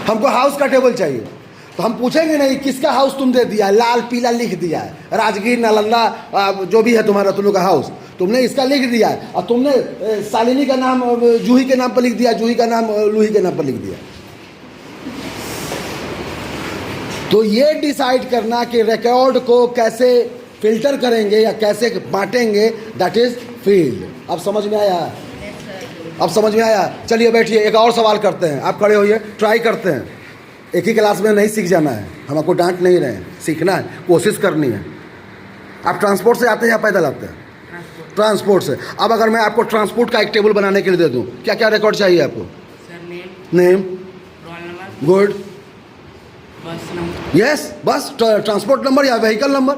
हमको हाउस का टेबल चाहिए, तो हम पूछेंगे नहीं किसका हाउस तुम दे दिया, लाल पीला लिख दिया है, राजगीर नालंदा जो भी है तुम्हारा तुम लोग का हाउस, तुमने इसका लिख दिया है, और तुमने शालिनी का नाम जूही के नाम पर लिख दिया, जूही का नाम लूही के नाम पर लिख दिया। तो ये डिसाइड करना कि रिकॉर्ड को कैसे फिल्टर करेंगे या कैसे बांटेंगे, दैट इज फील्ड। अब समझ में आया? अब समझ में आया? चलिए बैठिए, एक और सवाल करते हैं। आप खड़े होइए, ट्राई करते हैं। एक ही क्लास में नहीं सीख जाना है, हम आपको डांट नहीं रहे हैं, सीखना है, कोशिश करनी है। आप ट्रांसपोर्ट से आते हैं या पैदल आते हैं? ट्रांसपोर्ट से। अब अगर मैं आपको ट्रांसपोर्ट का एक टेबल बनाने के लिए दे दूं, क्या क्या रिकॉर्ड चाहिए आपको? नेम, गुड, यस, बस ट्रांसपोर्ट नंबर या व्हीकल नंबर।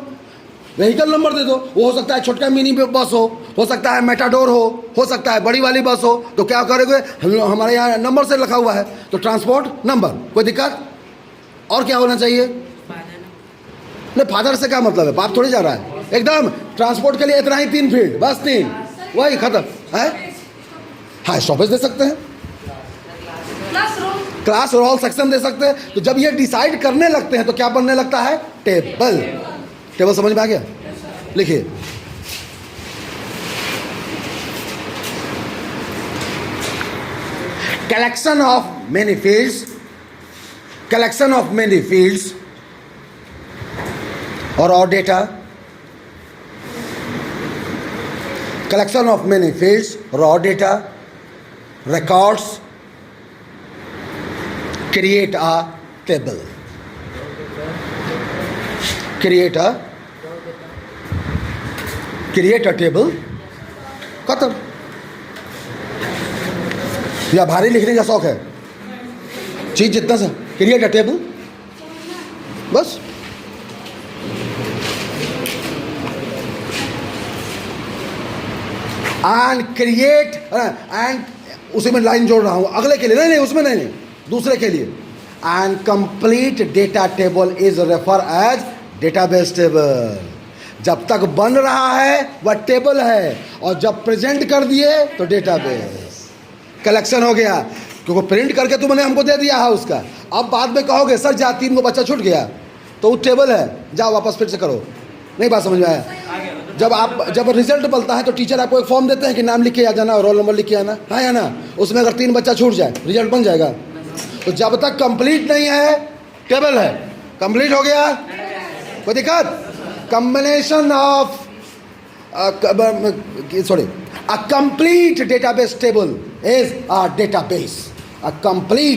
व्हीकल नंबर दे दो, वो हो सकता है छोटका मिनी बस हो सकता है मेटाडोर हो सकता है बड़ी वाली बस हो। तो क्या करेंगे, हमारे यहाँ नंबर से लिखा हुआ है, तो ट्रांसपोर्ट नंबर, कोई दिक्कत? और क्या होना चाहिए? नहीं, फादर से क्या मतलब है, बाप थोड़ी जा रहा है। एकदम ट्रांसपोर्ट के लिए इतना ही 3 फील्ड, बस 3, वही खत्म है। हाँ, स्टॉपेज दे सकते हैं, क्लास रोल सेक्शन दे सकते हैं। तो जब ये डिसाइड करने लगते हैं तो क्या बनने लगता है? टेबल। टेबल समझ में आ गया? लिखिए, collection of many fields, collection of many fields और raw data, collection of many fields, raw data, records, create a table, create a table, खत्म। या भारी लिखने का शौक है, चीज जितना सा, क्रिएट अ टेबल, बस। एंड क्रिएट, एंड उसी में लाइन जोड़ रहा हूं अगले के लिए, नहीं उसमें नहीं, दूसरे के लिए। And complete data table is refer as database table. जब तक बन रहा है वह टेबल है, और जब प्रेजेंट कर दिए तो डेटाबेस। कलेक्शन हो गया, क्योंकि प्रिंट करके तुमने हमको दे दिया है उसका। अब बाद में कहोगे सर जा 3 को बच्चा छूट गया, तो वो टेबल है, जाओ वापस फिर से करो। नहीं बात समझ में आया? जब रिजल्ट बनता है तो टीचर आपको एक फॉर्म देते हैं कि नाम लिख के आ जाना और रोल नंबर लिख के आना, हाँ या ना? उसमें अगर 3 बच्चा छूट जाए रिजल्ट बन जाएगा। तो जब तक कंप्लीट नहीं है टेबल है, कंप्लीट हो गया कोई दिक्कत? Combination of sorry, a complete database table is a database. A complete